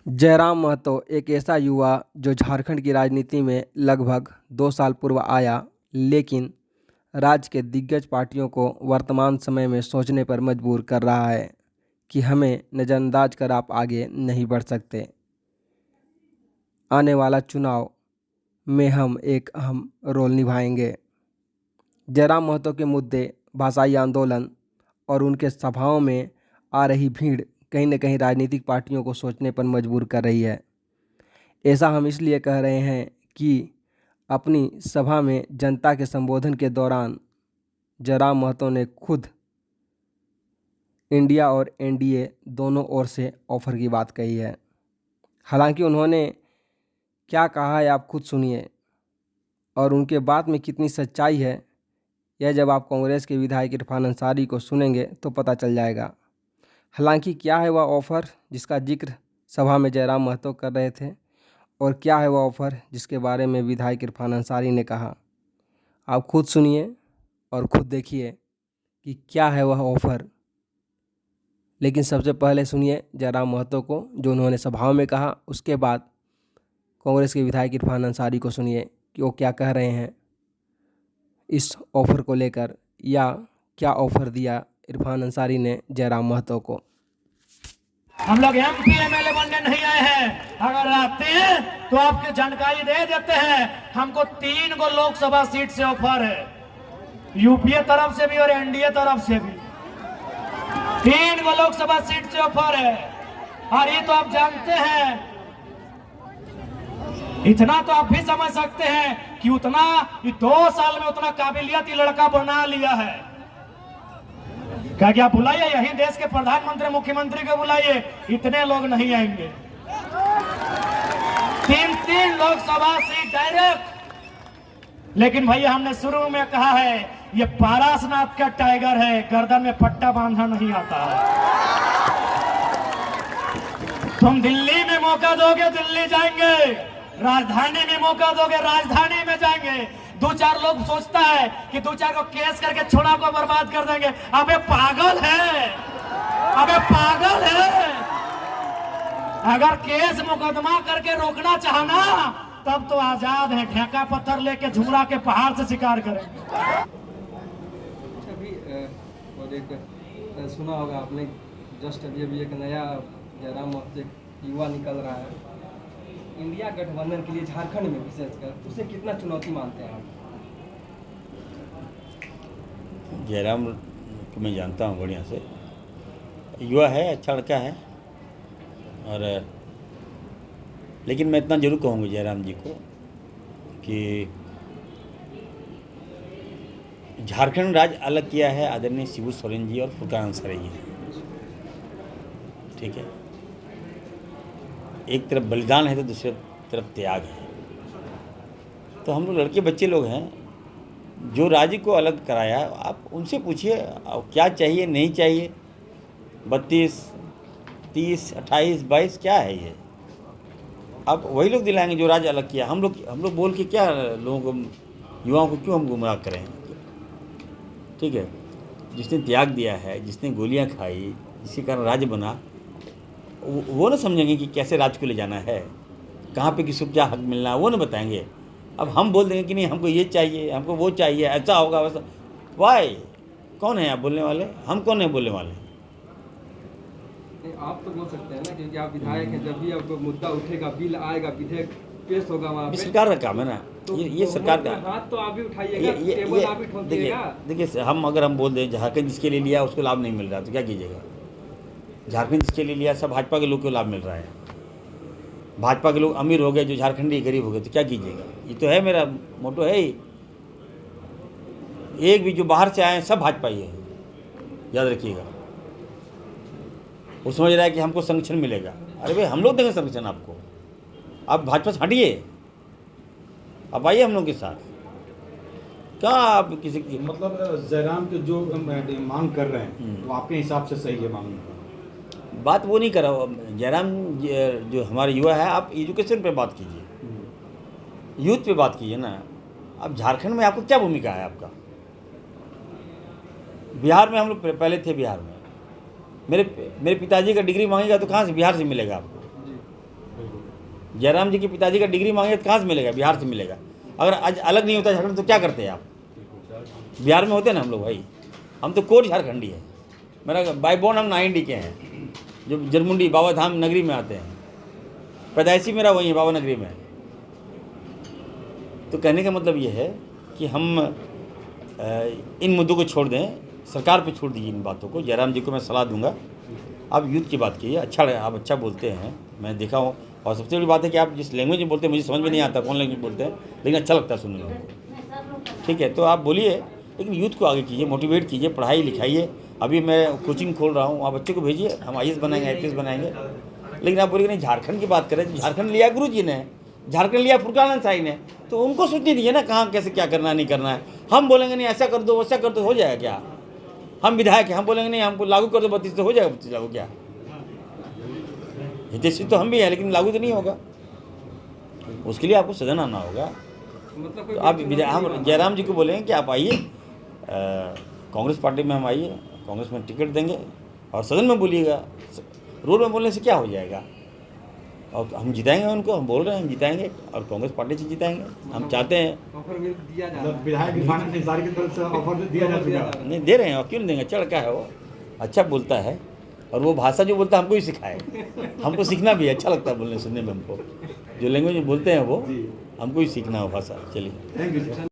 जयराम महतो एक ऐसा युवा जो झारखंड की राजनीति में लगभग 2 साल पूर्व आया, लेकिन राज्य के दिग्गज पार्टियों को वर्तमान समय में सोचने पर मजबूर कर रहा है कि हमें नज़रअंदाज कर आप आगे नहीं बढ़ सकते। आने वाला चुनाव में हम एक अहम रोल निभाएंगे। जयराम महतो के मुद्दे, भाषाई आंदोलन और उनके सभाओं में आ रही भीड़ कहीं न कहीं राजनीतिक पार्टियों को सोचने पर मजबूर कर रही है। ऐसा हम इसलिए कह रहे हैं कि अपनी सभा में जनता के संबोधन के दौरान जयराम महतो ने खुद इंडिया और एनडीए दोनों ओर से ऑफर की बात कही है। हालांकि उन्होंने क्या कहा है आप खुद सुनिए, और उनके बात में कितनी सच्चाई है यह जब आप कांग्रेस के विधायक इरफान अंसारी को सुनेंगे तो पता चल जाएगा। हालांकि क्या है वह ऑफ़र जिसका जिक्र सभा में जयराम महतो कर रहे थे, और क्या है वह ऑफ़र जिसके बारे में विधायक इरफान अंसारी ने कहा, आप खुद सुनिए और खुद देखिए कि क्या है वह ऑफ़र। लेकिन सबसे पहले सुनिए जयराम महतो को जो उन्होंने सभाओं में कहा, उसके बाद कांग्रेस के विधायक इरफान अंसारी को सुनिए कि वो क्या कह रहे हैं इस ऑफ़र को लेकर, या क्या ऑफ़र दिया इरफान अंसारी ने जयराम महतो को। हम लोग एमपी एमएलए बनने नहीं आए हैं। अगर आते हैं तो आपकी जानकारी दे देते हैं। हमको 3 गो लोकसभा सीट से ऑफर है, यूपीए तरफ से भी और एनडीए तरफ से भी 3 गो लोकसभा सीट से ऑफर है। और ये तो आप जानते हैं, इतना तो आप भी समझ सकते हैं कि उतना 2 साल में उतना काबिलियत ये लड़का बना लिया है। क्या क्या बुलाइए, यही देश के प्रधानमंत्री मुख्यमंत्री को बुलाइए, इतने लोग नहीं आएंगे। 3 लोकसभा सीट डायरेक्ट। लेकिन भैया हमने शुरू में कहा है ये पारसनाथ का टाइगर है, गर्दन में पट्टा बांधा नहीं आता है। तुम दिल्ली में मौका दोगे दिल्ली जाएंगे, राजधानी में मौका दोगे राजधानी में जाएंगे। 2-4 लोग सोचता है कि 2-4 को केस करके छोड़ा को बर्बाद कर देंगे। अबे पागल है, अबे पागल है। अगर केस मुकदमा करके रोकना चाहना तब तो आजाद है, ठेका पत्थर लेके झुमरा के पहाड़ से शिकार करेंगे। अभी और एक सुना होगा आपने, जस्ट अभी एक नया जयराम महतो युवा निकल रहा है इंडिया गठबंधन के लिए झारखंड में, विशेषकर उसे कितना चुनौती मानते हैं आप? जयराम को मैं जानता हूँ बढ़िया से, युवा है, अच्छा लड़का है। और लेकिन मैं इतना जरूर कहूँगा जयराम जी को कि झारखंड राज्य अलग किया है आदरणीय शिबू सोरेन जी और फुरकान अंसारी जी ने, ठीक है। एक तरफ बलिदान है तो दूसरी तरफ त्याग है। तो हम लोग लड़के बच्चे लोग हैं, जो राज्य को अलग कराया आप उनसे पूछिए क्या चाहिए नहीं चाहिए। 32, 30, 28, 22 क्या है ये, अब वही लोग दिलाएंगे जो राज्य अलग किया। हम लोग बोल के क्या लोगों को, युवाओं को क्यों हम गुमराह करें, ठीक है। जिसने त्याग दिया है, जिसने गोलियां खाई, जिसके कारण राज्य बना, वो ना समझेंगे कि कैसे राज्य को ले जाना है, कहाँ पे किसको क्या हक मिलना है, वो ना बताएंगे। अब हम बोल देंगे कि नहीं हमको ये चाहिए, हमको वो चाहिए, ऐसा होगा वैसा। वाई, कौन है आप बोलने वाले? हम कौन है बोलने वाले? नहीं, आप तो बोल सकते हैं ना, क्योंकि आप विधायक हैं। जब भी आपको मुद्दा उठेगा, बिल आएगा, विधेयक पेश होगा वहाँ पे, सरकार का काम है ना। तो ये सरकार का हाथ तो आप भी उठाइएगा, टेबल आप भी ठोकिएगा। देखिए अगर हम बोल दें झारखंड जिसके लिए लिया उसको लाभ नहीं मिल रहा तो क्या कीजिएगा? झारखंड जिसके लिए लिया सब भाजपा के लोग को लाभ मिल रहा है। भाजपा के लोग अमीर हो गए, जो झारखंडी गरीब हो गए, तो क्या कीजिएगा? ये तो है, मेरा मोटो है ही। एक भी जो बाहर से आए हैं सब भाजपा ही है, याद रखिएगा। वो समझ रहा है कि हमको संरक्षण मिलेगा। अरे भाई हम लोग देंगे संरक्षण आपको, आप भाजपा से हटिए, आप आइए हम लोग के साथ। क्या आप किसी की मतलब जयराम के जो मांग कर रहे हैं वो आपके हिसाब से सही है मांग? बात वो नहीं कर रहा। जयराम जो हमारे युवा है, आप एजुकेशन पे बात कीजिए, यूथ पे बात कीजिए ना। अब झारखंड में आपको क्या भूमिका है आपका? बिहार में हम लोग पहले थे, बिहार में मेरे पिताजी का डिग्री मांगेगा तो कहाँ से बिहार से मिलेगा आपको? जयराम जी के पिताजी का डिग्री मांगे तो कहाँ से मिलेगा? बिहार से मिलेगा। अगर आज अलग नहीं होता झारखंड तो क्या करते हैं आप? बिहार में होते हैं ना हम लोग भाई, हम तो कोर झारखंडी है। मेरा बाई बॉर्न हम नाइंडी के हैं, जो जरमुंडी बाबा धाम नगरी में आते हैं। पैदाइशी मेरा वही है, बाबा नगरी में। तो कहने का मतलब ये है कि हम इन मुद्दों को छोड़ दें, सरकार पे छोड़ दीजिए इन बातों को। जयराम जी को मैं सलाह दूंगा, आप यूथ की बात कीजिए। अच्छा, आप अच्छा बोलते हैं, मैं देखा हूँ। और सबसे बड़ी बात है कि आप जिस लैंग्वेज में बोलते हैं मुझे समझ में नहीं आता कौन लैंग्वेज बोलते हैं, लेकिन अच्छा लगता है सुनने में। ठीक है, तो आप बोलिए, लेकिन यूथ को आगे कीजिए, मोटिवेट कीजिए, पढ़ाई लिखाइए। अभी मैं कोचिंग खोल रहा हूँ, आप बच्चे को भेजिए, हम IAS बनाएंगे, IPS बनाएंगे। लेकिन आप बोलिए नहीं झारखंड की बात करें, झारखंड लिया गुरु जी ने, झारखंड लिया फुरकान साई ने, तो उनको सोचने दीजिए ना कहाँ कैसे क्या करना नहीं करना है। हम बोलेंगे नहीं ऐसा कर दो वैसा कर दो, हो जाएगा क्या? हम विधायक हैं, हम बोलेंगे नहीं हमको लागू कर दो 32 तो हो जाएगा 32 लागू? क्या हितैषी तो हम भी हैं, लेकिन लागू तो नहीं होगा। उसके लिए आपको सदन आना होगा। तो आप हम जयराम जी को बोलेंगे कि आप आइए, कांग्रेस पार्टी में हम आइए, कांग्रेस में टिकट देंगे और सदन में बोलिएगा। रोड में बोलने से क्या हो जाएगा? और हम जिताएंगे उनको, हम बोल रहे हैं हम जिताएंगे और कांग्रेस पार्टी से जिताएंगे। हम चाहते हैं। विधायक इरफान अंसारी की तरफ से ऑफर दिया जा चुका है। नहीं दे रहे हैं, और क्यों नहीं देंगे? अच्छा लड़का है वो, अच्छा बोलता है, और वो भाषा जो बोलता है हमको ही सिखाए। हमको सीखना भी है, अच्छा लगता है बोलने सुनने में हमको। जो लैंग्वेज में बोलते हैं वो हमको ही सीखना हो भाषा। चलिए, थैंक यू सर।